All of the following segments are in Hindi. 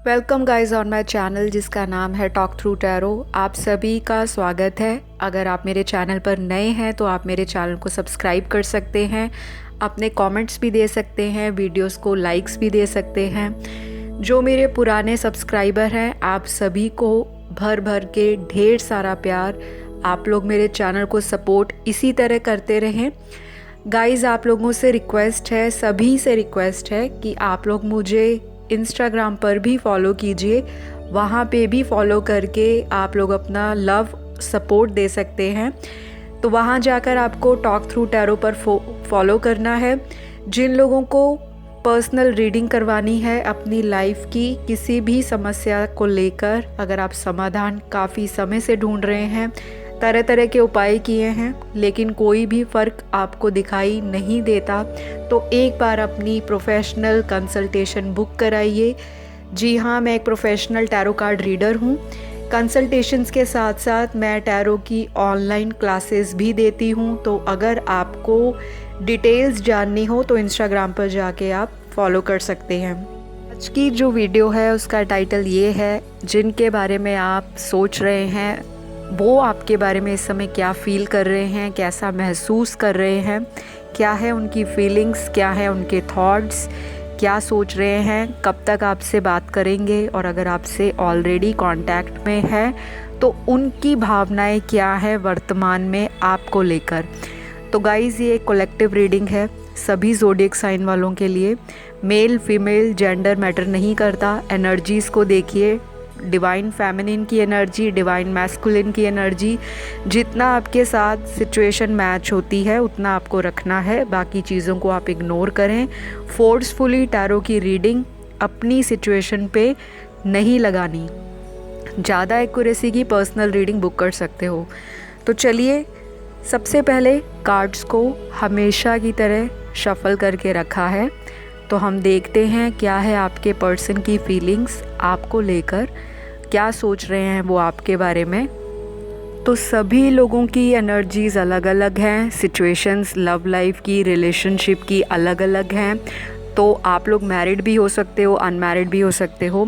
Welcome guys on my channel जिसका नाम है टॉक थ्रू टैरो। आप सभी का स्वागत है। अगर आप मेरे चैनल पर नए हैं तो आप मेरे चैनल को सब्सक्राइब कर सकते हैं, अपने कमेंट्स भी दे सकते हैं, वीडियोस को लाइक्स भी दे सकते हैं। जो मेरे पुराने सब्सक्राइबर हैं आप सभी को भर भर के ढेर सारा प्यार। आप लोग मेरे चैनल को सपोर्ट इसी तरह करते रहें। गाइज़ आप लोगों से रिक्वेस्ट है, सभी से रिक्वेस्ट है कि आप लोग मुझे इंस्टाग्राम पर भी फॉलो कीजिए। वहाँ पे भी फॉलो करके आप लोग अपना लव सपोर्ट दे सकते हैं। तो वहाँ जाकर आपको टॉक थ्रू टैरो पर फॉलो करना है। जिन लोगों को पर्सनल रीडिंग करवानी है अपनी लाइफ की किसी भी समस्या को लेकर, अगर आप समाधान काफ़ी समय से ढूंढ रहे हैं, तरह तरह के उपाय किए हैं लेकिन कोई भी फ़र्क आपको दिखाई नहीं देता, तो एक बार अपनी प्रोफेशनल कंसल्टेशन बुक कराइए। जी हाँ, मैं एक प्रोफेशनल टैरो कार्ड रीडर हूँ। कंसल्टेशंस के साथ साथ मैं टैरो की ऑनलाइन क्लासेस भी देती हूँ। तो अगर आपको डिटेल्स जाननी हो तो इंस्टाग्राम पर जाके आप फॉलो कर सकते हैं। आज की जो वीडियो है उसका टाइटल ये है, जिनके बारे में आप सोच रहे हैं वो आपके बारे में इस समय क्या फ़ील कर रहे हैं, कैसा महसूस कर रहे हैं, क्या है उनकी फीलिंग्स, क्या है उनके थॉट्स, क्या सोच रहे हैं, कब तक आपसे बात करेंगे, और अगर आपसे ऑलरेडी कांटेक्ट में है तो उनकी भावनाएं क्या है वर्तमान में आपको लेकर। तो गाइज़ ये एक कलेक्टिव रीडिंग है सभी ज़ोडिएक साइन वालों के लिए। मेल फीमेल जेंडर मैटर नहीं करता। एनर्जीज़ को देखिए, डिवाइन फेमिनिन की एनर्जी, डिवाइन मैस्कुलिन की एनर्जी, जितना आपके साथ सिचुएशन मैच होती है उतना आपको रखना है, बाकी चीज़ों को आप इग्नोर करें। फोर्सफुली टैरो की रीडिंग अपनी सिचुएशन पे नहीं लगानी। ज़्यादा एक्यूरेसी की पर्सनल रीडिंग बुक कर सकते हो। तो चलिए, सबसे पहले कार्ड्स को हमेशा की तरह शफल करके रखा है, तो हम देखते हैं क्या है आपके पर्सन की फीलिंग्स आपको लेकर, क्या सोच रहे हैं वो आपके बारे में। तो सभी लोगों की एनर्जीज़ अलग अलग हैं, सिचुएशंस लव लाइफ की, रिलेशनशिप की अलग अलग हैं। तो आप लोग मैरिड भी हो सकते हो, अनमैरिड भी हो सकते हो।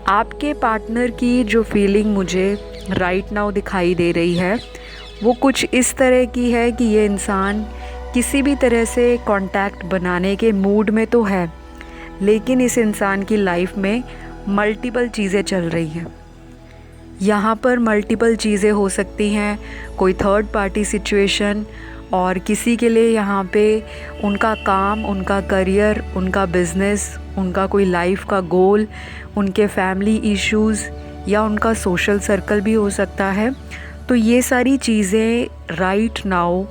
आपके पार्टनर की जो फीलिंग मुझे राइट नाउ दिखाई दे रही है वो कुछ इस तरह की है कि ये इंसान किसी भी तरह से कांटेक्ट बनाने के मूड में तो है, लेकिन इस इंसान की लाइफ में मल्टीपल चीज़ें चल रही हैं। यहाँ पर मल्टीपल चीज़ें हो सकती हैं, कोई थर्ड पार्टी सिचुएशन, और किसी के लिए यहाँ पे उनका काम, उनका करियर, उनका बिज़नेस, उनका कोई लाइफ का गोल, उनके फैमिली इश्यूज़, या उनका सोशल सर्कल भी हो सकता है। तो ये सारी चीज़ें राइट नाउ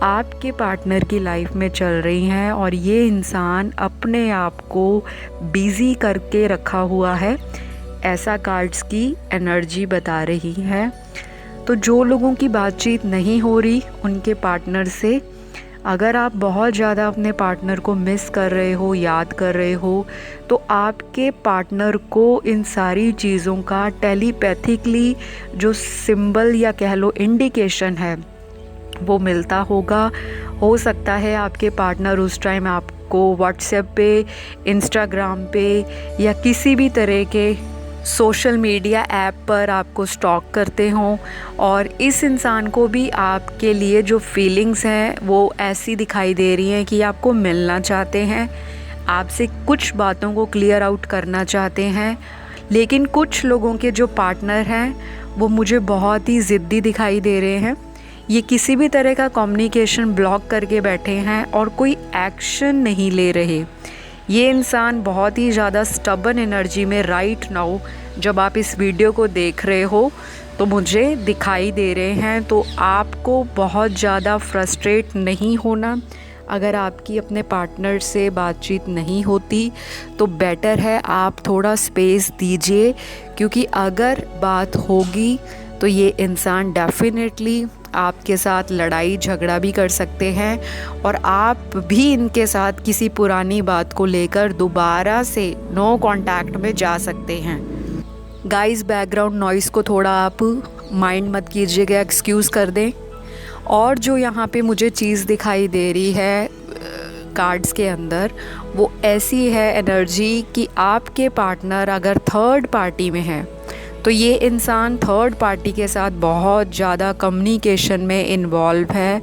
आपके पार्टनर की लाइफ में चल रही हैं और ये इंसान अपने आप को बिज़ी करके रखा हुआ है, ऐसा कार्ड्स की एनर्जी बता रही है। तो जो लोगों की बातचीत नहीं हो रही उनके पार्टनर से, अगर आप बहुत ज़्यादा अपने पार्टनर को मिस कर रहे हो, याद कर रहे हो, तो आपके पार्टनर को इन सारी चीज़ों का टेलीपैथिकली जो सिंबल या कह लो इंडिकेशन है वो मिलता होगा। हो सकता है आपके पार्टनर उस टाइम आपको व्हाट्सएप पे, इंस्टाग्राम पे या किसी भी तरह के सोशल मीडिया ऐप पर आपको स्टॉक करते हों, और इस इंसान को भी आपके लिए जो फीलिंग्स हैं वो ऐसी दिखाई दे रही हैं कि आपको मिलना चाहते हैं, आपसे कुछ बातों को क्लियर आउट करना चाहते हैं। लेकिन कुछ लोगों के जो पार्टनर हैं वो मुझे बहुत ही ज़िद्दी दिखाई दे रहे हैं। ये किसी भी तरह का कम्युनिकेशन ब्लॉक करके बैठे हैं और कोई एक्शन नहीं ले रहे। ये इंसान बहुत ही ज़्यादा स्टबन एनर्जी में राइट नाउ, जब आप इस वीडियो को देख रहे हो तो मुझे दिखाई दे रहे हैं। तो आपको बहुत ज़्यादा फ्रस्ट्रेट नहीं होना। अगर आपकी अपने पार्टनर से बातचीत नहीं होती तो बेटर है आप थोड़ा स्पेस दीजिए, क्योंकि अगर बात होगी तो ये इंसान डेफिनेटली आपके साथ लड़ाई झगड़ा भी कर सकते हैं, और आप भी इनके साथ किसी पुरानी बात को लेकर दोबारा से नो कांटेक्ट में जा सकते हैं। गाइस बैकग्राउंड नॉइज़ को थोड़ा आप माइंड मत कीजिएगा, एक्सक्यूज़ कर दें। और जो यहाँ पे मुझे चीज़ दिखाई दे रही है, कार्ड्स के अंदर वो ऐसी है एनर्जी कि आपके पार्टनर अगर थर्ड पार्टी में है तो ये इंसान थर्ड पार्टी के साथ बहुत ज़्यादा कम्युनिकेशन में इन्वॉल्व है,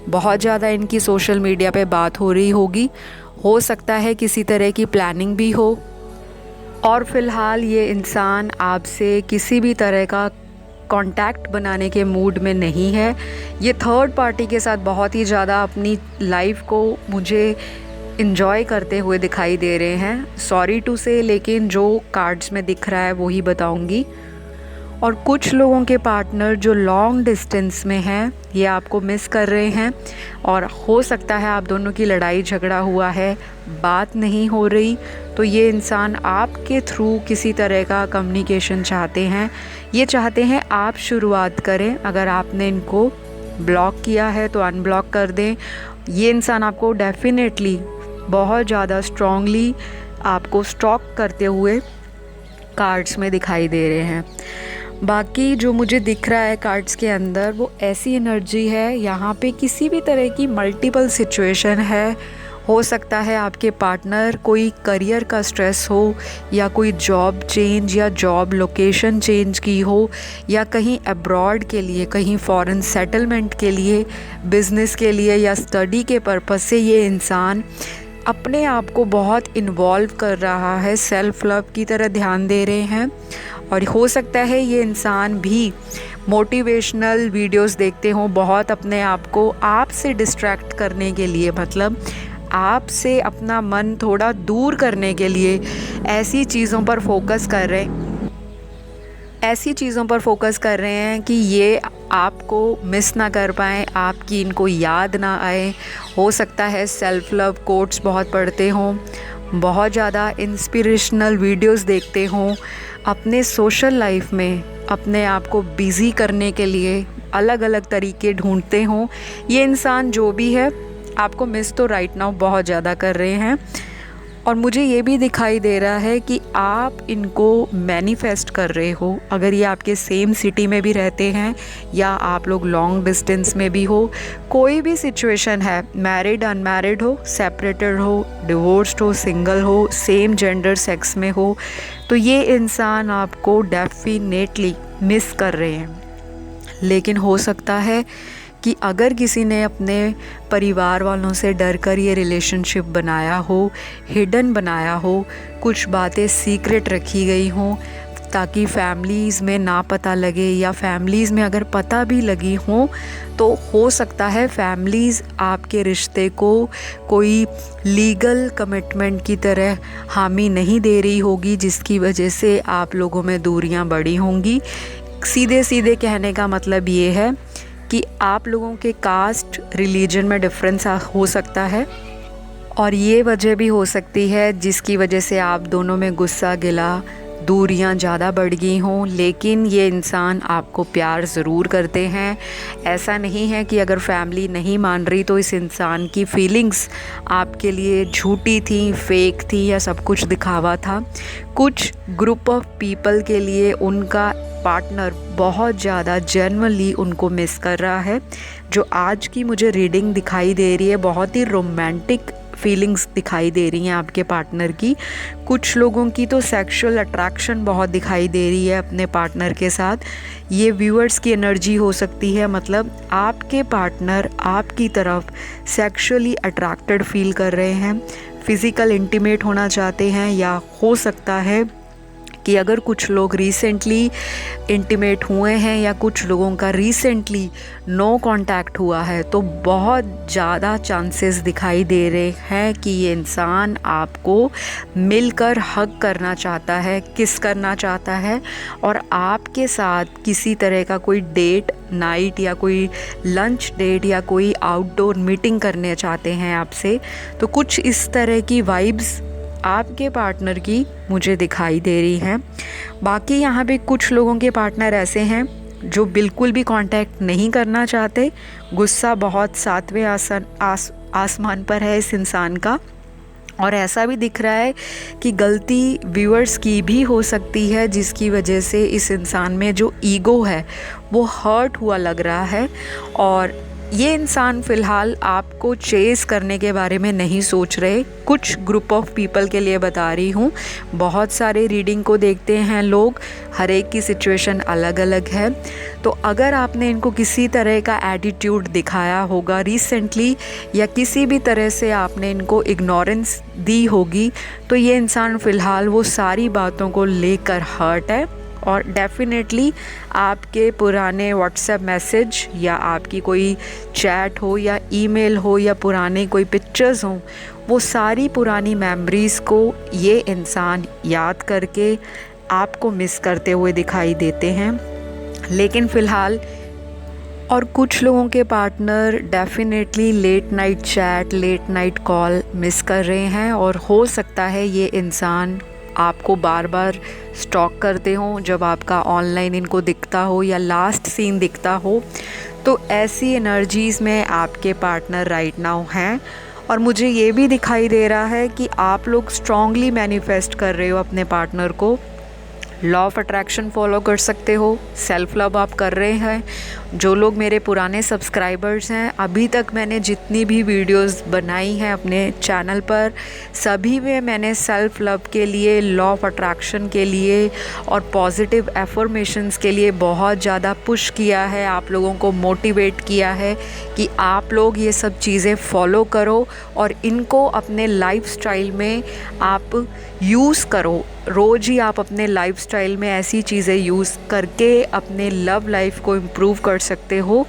बहुत ज़्यादा इनकी सोशल मीडिया पे बात हो रही होगी, हो सकता है किसी तरह की प्लानिंग भी हो। और फ़िलहाल ये इंसान आपसे किसी भी तरह का कांटेक्ट बनाने के मूड में नहीं है। ये थर्ड पार्टी के साथ बहुत ही ज़्यादा अपनी लाइफ को मुझे इन्जॉय करते हुए दिखाई दे रहे हैं। सॉरी टू से, लेकिन जो कार्ड्स में दिख रहा है वही बताऊंगी। और कुछ लोगों के पार्टनर जो लॉन्ग डिस्टेंस में हैं ये आपको मिस कर रहे हैं, और हो सकता है आप दोनों की लड़ाई झगड़ा हुआ है, बात नहीं हो रही, तो ये इंसान आपके थ्रू किसी तरह का कम्युनिकेशन चाहते हैं। ये चाहते हैं आप शुरुआत करें। अगर आपने इनको ब्लॉक किया है तो अनब्लॉक कर दें। ये इंसान आपको डेफिनेटली बहुत ज़्यादा स्ट्रॉन्गली आपको स्टॉक करते हुए कार्ड्स में दिखाई दे रहे हैं। बाकी जो मुझे दिख रहा है कार्ड्स के अंदर वो ऐसी एनर्जी है, यहाँ पे किसी भी तरह की मल्टीपल सिचुएशन है। हो सकता है आपके पार्टनर कोई करियर का स्ट्रेस हो, या कोई जॉब चेंज या जॉब लोकेशन चेंज की हो, या कहीं अब्रॉड के लिए, कहीं फॉरेन सेटलमेंट के लिए, बिज़नेस के लिए या स्टडी के पर्पस से ये इंसान अपने आप को बहुत इन्वॉल्व कर रहा है, सेल्फ लव की तरह ध्यान दे रहे हैं। और हो सकता है ये इंसान भी मोटिवेशनल वीडियोस देखते हों, बहुत अपने आप को आपसे डिस्ट्रैक्ट करने के लिए, मतलब आपसे अपना मन थोड़ा दूर करने के लिए ऐसी चीज़ों पर फोकस कर रहे हैं कि ये आपको मिस ना कर पाएँ, आपकी इनको याद ना आए। हो सकता है सेल्फ लव कोट्स बहुत पढ़ते हों, बहुत ज़्यादा इंस्पिरेशनल वीडियोस देखते हों, अपने सोशल लाइफ में अपने आप को बिज़ी करने के लिए अलग अलग तरीके ढूंढते हों। ये इंसान जो भी है आपको मिस तो राइट नाउ बहुत ज़्यादा कर रहे हैं। और मुझे ये भी दिखाई दे रहा है कि आप इनको मैनिफेस्ट कर रहे हो। अगर ये आपके सेम सिटी में भी रहते हैं या आप लोग लॉन्ग डिस्टेंस में भी हो, कोई भी सिचुएशन है, मैरिड अनमैरिड हो, सेपरेटेड हो, डिवोर्स्ड हो, सिंगल हो, सेम जेंडर सेक्स में हो, तो ये इंसान आपको डेफिनेटली मिस कर रहे हैं। लेकिन हो सकता है कि अगर किसी ने अपने परिवार वालों से डर कर ये रिलेशनशिप बनाया हो, हिडन बनाया हो, कुछ बातें सीक्रेट रखी गई हों ताकि फैमिलीज़ में ना पता लगे, या फैमिलीज़ में अगर पता भी लगी हों तो हो सकता है फैमिलीज़ आपके रिश्ते को कोई लीगल कमिटमेंट की तरह हामी नहीं दे रही होगी, जिसकी वजह से आप लोगों में दूरियां बढ़ी होंगी। सीधे सीधे कहने का मतलब ये है कि आप लोगों के कास्ट रिलीजन में डिफरेंस हो सकता है, और ये वजह भी हो सकती है जिसकी वजह से आप दोनों में गुस्सा गिला, दूरियां ज़्यादा बढ़ गई हों। लेकिन ये इंसान आपको प्यार ज़रूर करते हैं। ऐसा नहीं है कि अगर फैमिली नहीं मान रही तो इस इंसान की फीलिंग्स आपके लिए झूठी थी, फेक थी, या सब कुछ दिखावा था। कुछ ग्रुप ऑफ पीपल के लिए उनका पार्टनर बहुत ज़्यादा जेन्युइनली उनको मिस कर रहा है। जो आज की मुझे रीडिंग दिखाई दे रही है, बहुत ही रोमांटिक फीलिंग्स दिखाई दे रही हैं आपके पार्टनर की। कुछ लोगों की तो सेक्सुअल अट्रैक्शन बहुत दिखाई दे रही है अपने पार्टनर के साथ। ये व्यूअर्स की एनर्जी हो सकती है, मतलब आपके पार्टनर आपकी तरफ सेक्सुअली अट्रैक्टेड फील कर रहे हैं, फिज़िकल इंटीमेट होना चाहते हैं, या हो सकता है कि अगर कुछ लोग रिसेंटली इंटीमेट हुए हैं या कुछ लोगों का रिसेंटली नो कांटेक्ट हुआ है, तो बहुत ज़्यादा चांसेस दिखाई दे रहे हैं कि ये इंसान आपको मिलकर हग करना चाहता है, किस करना चाहता है, और आपके साथ किसी तरह का कोई डेट नाइट या कोई लंच डेट या कोई आउटडोर मीटिंग करने चाहते हैं आपसे। तो कुछ इस तरह की वाइब्स आपके पार्टनर की मुझे दिखाई दे रही हैं। बाकी यहाँ पे कुछ लोगों के पार्टनर ऐसे हैं जो बिल्कुल भी कांटेक्ट नहीं करना चाहते। गुस्सा बहुत सातवें आसमान पर है इस इंसान का, और ऐसा भी दिख रहा है कि गलती व्यूअर्स की भी हो सकती है, जिसकी वजह से इस इंसान में जो ईगो है वो हर्ट हुआ लग रहा है। और ये इंसान फ़िलहाल आपको चेज़ करने के बारे में नहीं सोच रहे। कुछ ग्रुप ऑफ पीपल के लिए बता रही हूँ। बहुत सारे रीडिंग को देखते हैं लोग, हर एक की सिचुएशन अलग अलग है। तो अगर आपने इनको किसी तरह का एटीट्यूड दिखाया होगा रिसेंटली, या किसी भी तरह से आपने इनको इग्नोरेंस दी होगी, तो ये इंसान फ़िलहाल वो सारी बातों को लेकर हर्ट है। और डेफ़िनेटली आपके पुराने व्हाट्सएप मैसेज या आपकी कोई चैट हो या ईमेल हो या पुराने कोई पिक्चर्स हों, वो सारी पुरानी मेमोरीज़ को ये इंसान याद करके आपको मिस करते हुए दिखाई देते हैं। लेकिन फ़िलहाल और कुछ लोगों के partner definitely late night chat, late night call miss कर रहे हैं, और हो सकता है ये इंसान आपको बार बार स्टॉक करते हों जब आपका ऑनलाइन इनको दिखता हो या लास्ट सीन दिखता हो। तो ऐसी एनर्जीज़ में आपके पार्टनर राइट नाउ हैं। और मुझे ये भी दिखाई दे रहा है कि आप लोग स्ट्रॉन्गली मैनिफेस्ट कर रहे हो अपने पार्टनर को। लॉ ऑफ अट्रैक्शन फॉलो कर सकते हो, सेल्फ़ लव आप कर रहे हैं। जो लोग मेरे पुराने सब्सक्राइबर्स हैं, अभी तक मैंने जितनी भी वीडियोस बनाई हैं अपने चैनल पर, सभी में मैंने सेल्फ़ लव के लिए, लॉ ऑफ अट्रैक्शन के लिए और पॉजिटिव एफर्मेशंस के लिए बहुत ज़्यादा पुश किया है, आप लोगों को मोटिवेट किया है कि आप लोग ये सब चीज़ें फॉलो करो और इनको अपने लाइफस्टाइल में आप यूज़ करो। रोज़ ही आप अपने लाइफस्टाइल में ऐसी चीज़ें यूज़ करके अपने लव लाइफ को इम्प्रूव कर सकते हो।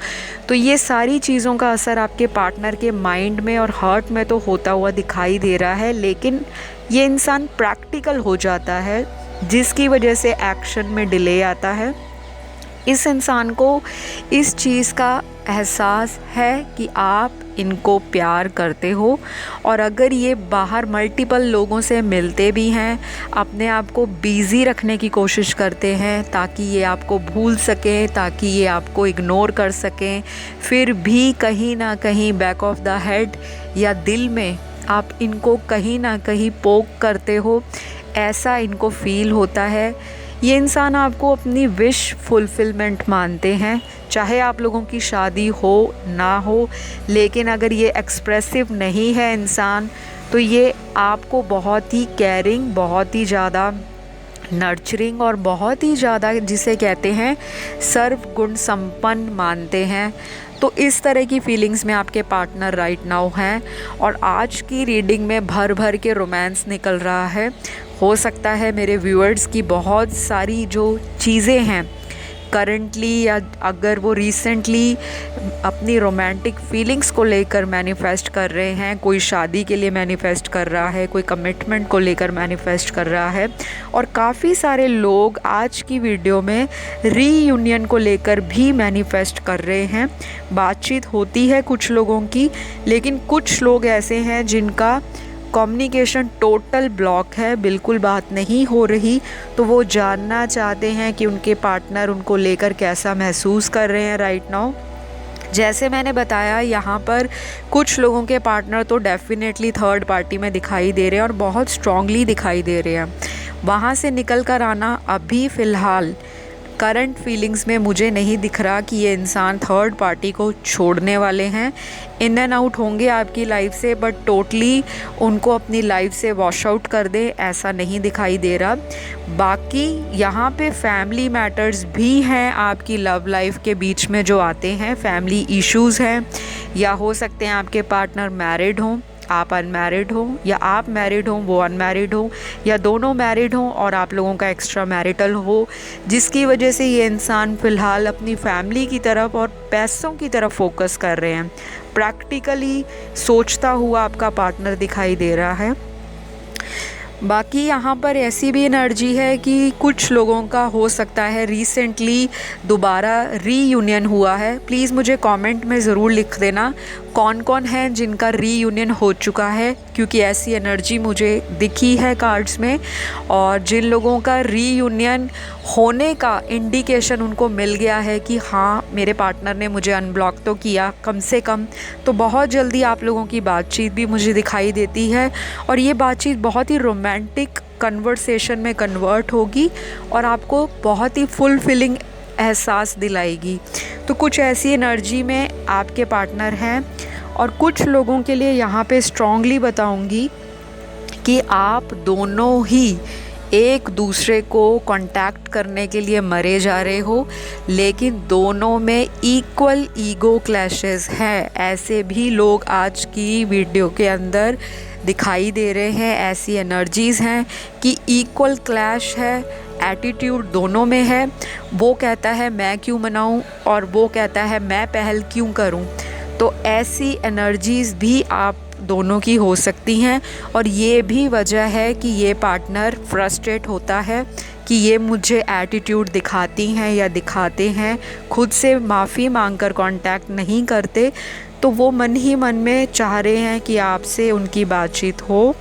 तो ये सारी चीज़ों का असर आपके पार्टनर के माइंड में और हार्ट में तो होता हुआ दिखाई दे रहा है, लेकिन ये इंसान प्रैक्टिकल हो जाता है, जिसकी वजह से एक्शन में डिले आता है। इस इंसान को इस चीज़ का एहसास है कि आप इनको प्यार करते हो, और अगर ये बाहर मल्टीपल लोगों से मिलते भी हैं, अपने आप को बिज़ी रखने की कोशिश करते हैं ताकि ये आपको भूल सकें, ताकि ये आपको इग्नोर कर सकें, फिर भी कहीं ना कहीं बैक ऑफ द हेड या दिल में आप इनको कहीं ना कहीं पोक करते हो, ऐसा इनको फील होता है। ये इंसान आपको अपनी विश फुलफ़िलमेंट मानते हैं, चाहे आप लोगों की शादी हो ना हो। लेकिन अगर ये एक्सप्रेसिव नहीं है इंसान, तो ये आपको बहुत ही केयरिंग, बहुत ही ज़्यादा नर्चरिंग और बहुत ही ज़्यादा जिसे कहते हैं सर्वगुण संपन्न मानते हैं। तो इस तरह की फीलिंग्स में आपके पार्टनर राइट नाउ हैं, और आज की रीडिंग में भर भर के रोमांस निकल रहा है। हो सकता है मेरे व्यूअर्स की बहुत सारी जो चीज़ें हैं करंटली, या अगर वो रिसेंटली अपनी रोमांटिक फीलिंग्स को लेकर मैनिफेस्ट कर रहे हैं, कोई शादी के लिए मैनिफेस्ट कर रहा है, कोई कमिटमेंट को लेकर मैनिफेस्ट कर रहा है, और काफ़ी सारे लोग आज की वीडियो में रीयूनियन को लेकर भी मैनिफेस्ट कर रहे हैं। बातचीत होती है कुछ लोगों की, लेकिन कुछ लोग ऐसे हैं जिनका कम्युनिकेशन टोटल ब्लॉक है, बिल्कुल बात नहीं हो रही। तो वो जानना चाहते हैं कि उनके पार्टनर उनको लेकर कैसा महसूस कर रहे हैं राइट नाउ। जैसे मैंने बताया, यहाँ पर कुछ लोगों के पार्टनर तो डेफ़िनेटली थर्ड पार्टी में दिखाई दे रहे हैं और बहुत स्ट्रांगली दिखाई दे रहे हैं। वहाँ से निकल कर आना अभी फ़िलहाल करंट फीलिंग्स में मुझे नहीं दिख रहा कि ये इंसान थर्ड पार्टी को छोड़ने वाले हैं। इन एंड आउट होंगे आपकी लाइफ से, बट टोटली उनको अपनी लाइफ से वॉश आउट कर दे, ऐसा नहीं दिखाई दे रहा। बाकी यहाँ पे फैमिली मैटर्स भी हैं आपकी लव लाइफ के बीच में जो आते हैं, फैमिली इश्यूज़ हैं, या हो सकते हैं आपके पार्टनर मैरिड हों, आप अनमैरिड हो, या आप मैरिड हो वो अनमैरिड हो, या दोनों मैरिड हो और आप लोगों का एक्स्ट्रा मैरिटल हो, जिसकी वजह से ये इंसान फ़िलहाल अपनी फैमिली की तरफ और पैसों की तरफ फोकस कर रहे हैं। प्रैक्टिकली सोचता हुआ आपका पार्टनर दिखाई दे रहा है। बाकी यहाँ पर ऐसी भी एनर्जी है कि कुछ लोगों का हो सकता है रिसेंटली दोबारा रीयूनियन हुआ है। प्लीज़ मुझे कमेंट में ज़रूर लिख देना कौन कौन है जिनका रीयूनियन हो चुका है, क्योंकि ऐसी एनर्जी मुझे दिखी है कार्ड्स में। और जिन लोगों का रीयूनियन होने का इंडिकेशन उनको मिल गया है कि हाँ मेरे पार्टनर ने मुझे अनब्लॉक तो किया कम से कम, तो बहुत जल्दी आप लोगों की बातचीत भी मुझे दिखाई देती है, और ये बातचीत बहुत ही रोमांटिक कन्वर्सेशन में कन्वर्ट होगी और आपको बहुत ही फुलफिलिंग एहसास दिलाएगी। तो कुछ ऐसी एनर्जी में आपके पार्टनर हैं। और कुछ लोगों के लिए यहाँ पे स्ट्रॉन्गली बताऊँगी कि आप दोनों ही एक दूसरे को कांटेक्ट करने के लिए मरे जा रहे हो, लेकिन दोनों में इक्वल ईगो क्लैशेस हैं। ऐसे भी लोग आज की वीडियो के अंदर दिखाई दे रहे हैं। ऐसी एनर्जीज़ हैं कि इक्वल क्लैश है, एटीट्यूड दोनों में है। वो कहता है मैं क्यों मनाऊं और वो कहता है मैं पहल क्यों करूं। तो ऐसी एनर्जीज़ भी आप दोनों की हो सकती हैं। और ये भी वजह है कि ये पार्टनर फ्रस्ट्रेट होता है कि ये मुझे एटीट्यूड दिखाती हैं या दिखाते हैं, खुद से माफ़ी मांगकर कांटेक्ट नहीं करते। तो वो मन ही मन में चाह रहे हैं कि आपसे उनकी बातचीत हो।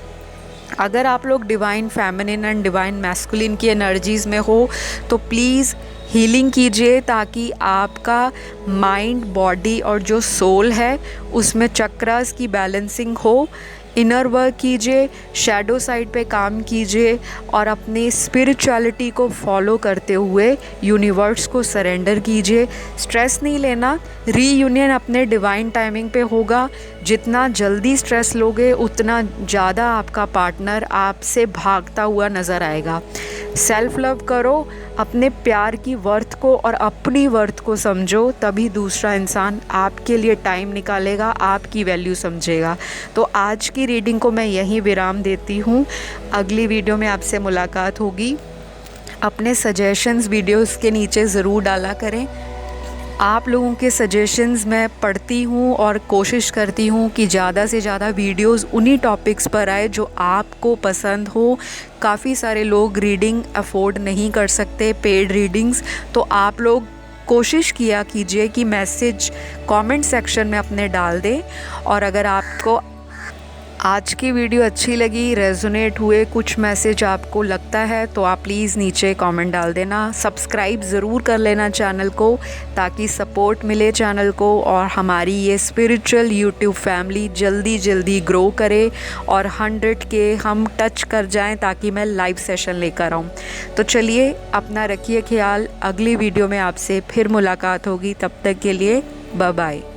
अगर आप लोग divine feminine and divine masculine की एनर्जीज़ में हो तो प्लीज़ हीलिंग कीजिए, ताकि आपका माइंड, बॉडी और जो सोल है उसमें चक्रास की बैलेंसिंग हो। इनर वर्क कीजिए, शैडो साइड पे काम कीजिए और अपनी स्पिरिचुअलिटी को फॉलो करते हुए यूनिवर्स को सरेंडर कीजिए। स्ट्रेस नहीं लेना, रीयूनियन अपने डिवाइन टाइमिंग पे होगा। जितना जल्दी स्ट्रेस लोगे उतना ज़्यादा आपका पार्टनर आपसे भागता हुआ नज़र आएगा। सेल्फ लव करो, अपने प्यार की वर्थ को और अपनी वर्थ को समझो, तभी दूसरा इंसान आपके लिए टाइम निकालेगा, आपकी वैल्यू समझेगा। तो आज की रीडिंग को मैं यहीं विराम देती हूँ। अगली वीडियो में आपसे मुलाकात होगी। अपने सजेशंस वीडियोस के नीचे ज़रूर डाला करें। आप लोगों के सजेशंस मैं पढ़ती हूँ और कोशिश करती हूँ कि ज़्यादा से ज़्यादा वीडियोस उन्हीं टॉपिक्स पर आए जो आपको पसंद हो। काफ़ी सारे लोग रीडिंग अफोर्ड नहीं कर सकते, पेड रीडिंग्स, तो आप लोग कोशिश किया कीजिए कि मैसेज कमेंट सेक्शन में अपने डाल दें। और अगर आपको आज की वीडियो अच्छी लगी, रेजोनेट हुए कुछ मैसेज आपको लगता है, तो आप प्लीज़ नीचे कमेंट डाल देना। सब्सक्राइब ज़रूर कर लेना चैनल को, ताकि सपोर्ट मिले चैनल को और हमारी ये स्पिरिचुअल यूट्यूब फैमिली जल्दी जल्दी ग्रो करे और 100 के हम टच कर जाएं, ताकि मैं लाइव सेशन लेकर आऊँ। तो चलिए, अपना रखिए ख्याल। अगली वीडियो में आपसे फिर मुलाकात होगी। तब तक के लिए बाय बाय।